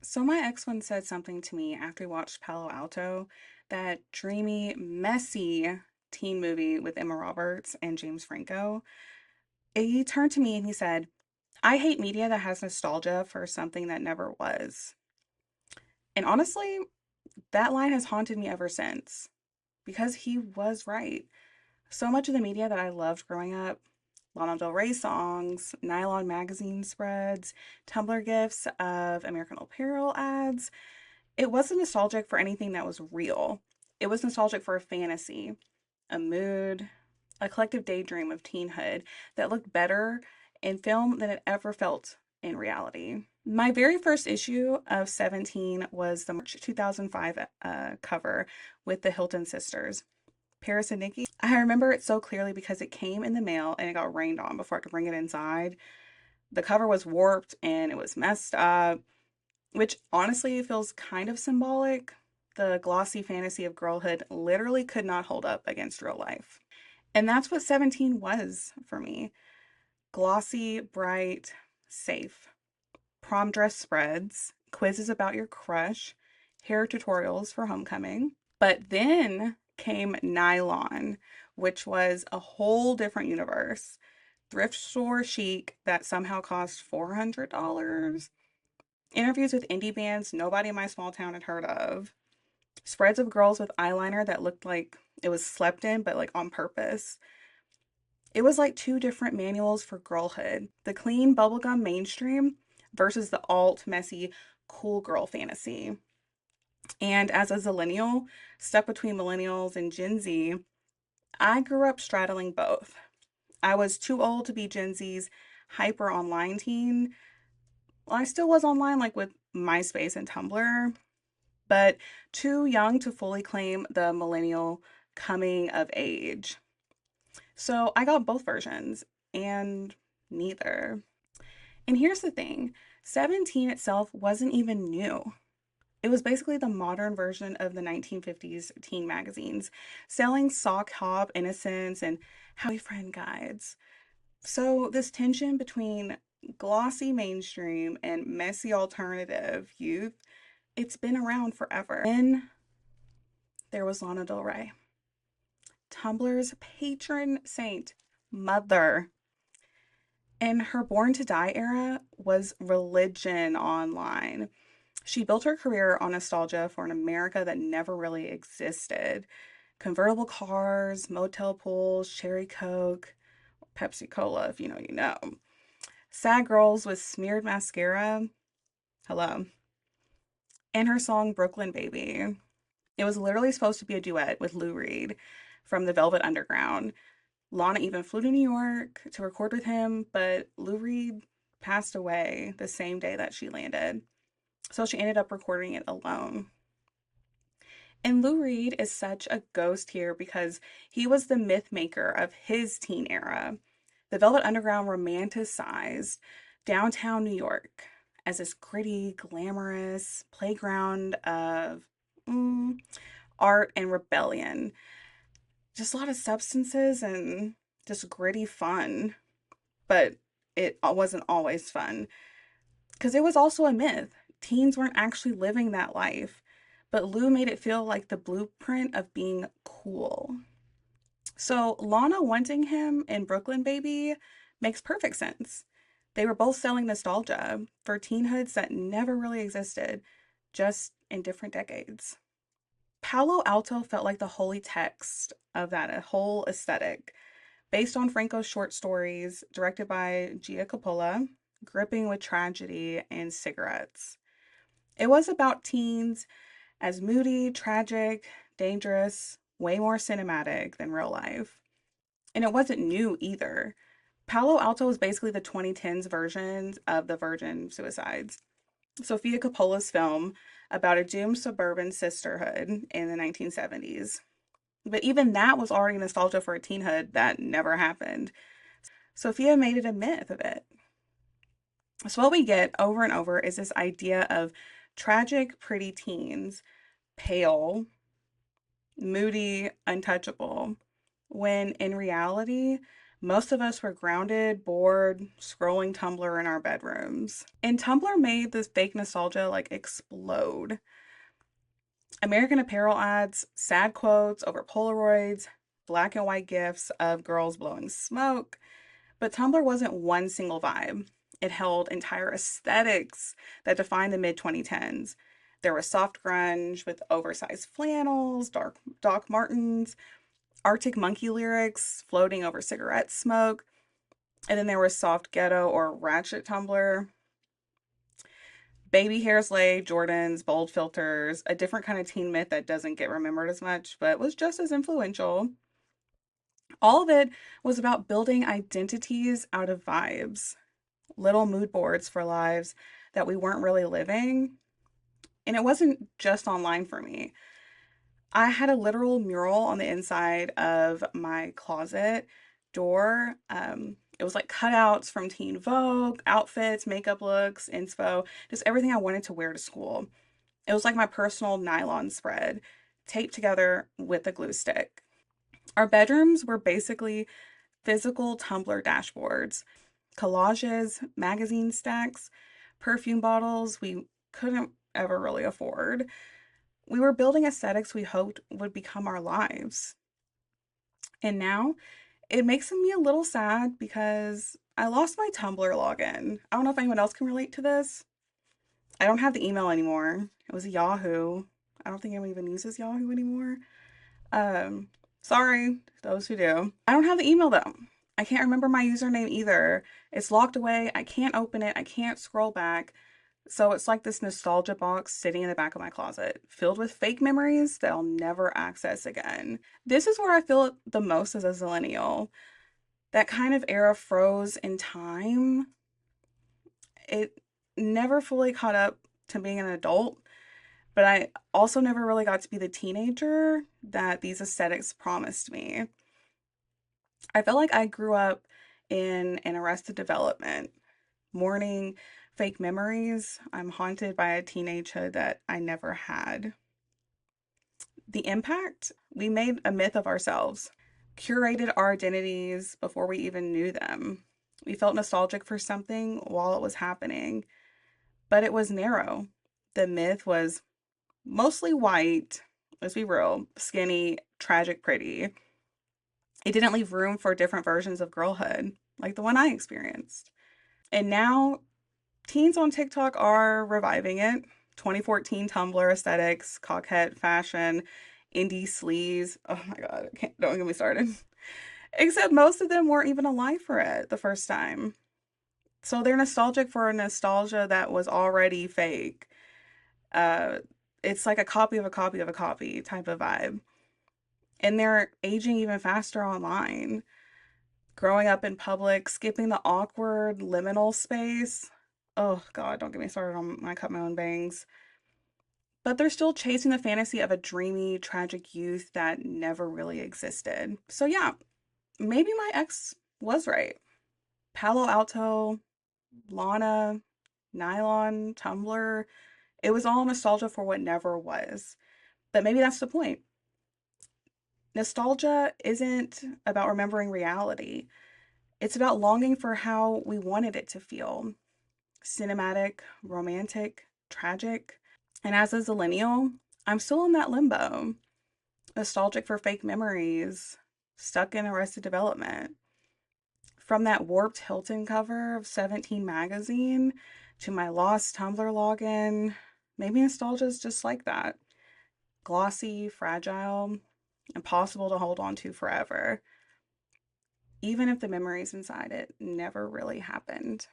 So my ex once said something to me after we watched Palo Alto, that dreamy, messy teen movie with Emma Roberts and James Franco. He turned to me and he said, I hate media that has nostalgia for something that never was. And honestly, that line has haunted me ever since because he was right. So much of the media that I loved growing up, Lana Del Rey songs, Nylon magazine spreads, Tumblr gifs of American Apparel ads, it wasn't nostalgic for anything that was real. It was nostalgic for a fantasy, a mood, a collective daydream of teenhood that looked better in film than it ever felt in reality. My very first issue of 17 was the March 2005 cover with the Hilton sisters, Paris and Nikki. I remember it so clearly because it came in the mail and it got rained on before I could bring it inside. The cover was warped and it was messed up, which honestly feels kind of symbolic. The glossy fantasy of girlhood literally could not hold up against real life. And that's what 17 was for me: glossy, bright, safe. Prom dress spreads, quizzes about your crush, hair tutorials for homecoming. But then came Nylon, which was a whole different universe. Thrift store chic that somehow cost $400. Interviews with indie bands nobody in my small town had heard of. Spreads of girls with eyeliner that looked like it was slept in, but like on purpose. It was like two different manuals for girlhood: the clean bubblegum mainstream versus the alt, messy, cool girl fantasy. And as a Zillennial, stuck between millennials and Gen Z, I grew up straddling both. I was too old to be Gen Z's hyper online teen. Well, I still was online, like with MySpace and Tumblr, but too young to fully claim the millennial coming of age. So I got both versions and neither. And here's the thing: 17 itself wasn't even new. It was basically the modern version of the 1950s teen magazines, selling sock hop innocence and how boyfriend guides. So, this tension between glossy mainstream and messy alternative youth, it's been around forever. Then there was Lana Del Rey, Tumblr's patron saint, mother. And her Born to Die era was religion online. She built her career on nostalgia for an America that never really existed. Convertible cars, motel pools, cherry Coke, Pepsi Cola, if you know, you know. Sad girls with smeared mascara. Hello. And her song Brooklyn Baby. It was literally supposed to be a duet with Lou Reed from the Velvet Underground. Lana even flew to New York to record with him, but Lou Reed passed away the same day that she landed. So she ended up recording it alone. And Lou Reed is such a ghost here because he was the myth maker of his teen era. The Velvet Underground romanticized downtown New York as this gritty, glamorous playground of art and rebellion. Just a lot of substances and just gritty fun, but it wasn't always fun because it was also a myth. Teens weren't actually living that life, but Lou made it feel like the blueprint of being cool. So Lana wanting him in Brooklyn Baby makes perfect sense. They were both selling nostalgia for teenhoods that never really existed, just in different decades. Palo Alto felt like the holy text of that whole aesthetic, based on Franco's short stories, directed by Gia Coppola, gripping with tragedy and cigarettes. It was about teens as moody, tragic, dangerous, way more cinematic than real life. And it wasn't new either. Palo Alto was basically the 2010s version of the Virgin Suicides, Sofia Coppola's film about a doomed suburban sisterhood in the 1970s. But even that was already nostalgia for a teenhood that never happened. Sophia made it a myth of it. So, what we get over and over is this idea of tragic, pretty teens, pale, moody, untouchable, when in reality, Most of us were grounded, bored, scrolling Tumblr in our bedrooms. And Tumblr made this fake nostalgia like explode. American Apparel ads, sad quotes over Polaroids, black and white gifs of girls blowing smoke. But Tumblr wasn't one single vibe. It held entire aesthetics that defined the mid 2010s. There was soft grunge with oversized flannels, dark Doc Martens, Arctic Monkey lyrics floating over cigarette smoke, and then there was soft ghetto or ratchet Tumblr, baby hair Slade, Jordans, bold filters, a different kind of teen myth that doesn't get remembered as much, but was just as influential. All of it was about building identities out of vibes, little mood boards for lives that we weren't really living. And it wasn't just online for me. I had a literal mural on the inside of my closet door. It was like cutouts from Teen Vogue, outfits, makeup looks, inspo, just everything I wanted to wear to school. It was like my personal nylon spread, taped together with a glue stick. Our bedrooms were basically physical Tumblr dashboards, collages, magazine stacks, perfume bottles we couldn't ever really afford. We were building aesthetics we hoped would become our lives. And now it makes me a little sad because I lost my Tumblr login. I don't know if anyone else can relate to this. I don't have the email anymore. It was a Yahoo. I don't think anyone even uses Yahoo anymore. Um, Sorry, those who do. I don't have the email though. I can't remember my username either. It's locked away. I can't open it. I can't scroll back. So it's like this nostalgia box sitting in the back of my closet, filled with fake memories that I'll never access again. This is where I feel it the most as a Zillennial. That kind of era froze in time. It never fully caught up to being an adult, but I also never really got to be the teenager that these aesthetics promised me. I felt like I grew up in an arrested development, mourning fake memories. I'm haunted by a teenagehood that I never had. The impact, we made a myth of ourselves, curated our identities before we even knew them. We felt nostalgic for something while it was happening, but it was narrow. The myth was mostly white, let's be real, skinny, tragic, pretty. It didn't leave room for different versions of girlhood, like the one I experienced. And now teens on TikTok are reviving it. 2014 Tumblr aesthetics, coquette fashion, indie sleaze. Oh my god, don't get me started. Except most of them weren't even alive for it the first time. So they're nostalgic for a nostalgia that was already fake. Uh, it's like a copy of a copy of a copy type of vibe. And they're aging even faster online. Growing up in public, skipping the awkward liminal space. Oh god, don't get me started on my cut my own bangs. But they're still chasing the fantasy of a dreamy, tragic youth that never really existed. So yeah, maybe my ex was right. Palo Alto, Lana, Nylon, Tumblr, it was all nostalgia for what never was. But maybe that's the point. Nostalgia isn't about remembering reality. It's about longing for how we wanted it to feel. Cinematic, romantic, tragic. And as a Zillennial, I'm still in that limbo. Nostalgic for fake memories, stuck in Arrested Development. From that warped Hilton cover of 17 magazine to my lost Tumblr login, maybe nostalgia is just like that. Glossy, fragile, impossible to hold on to forever, even if the memories inside it never really happened.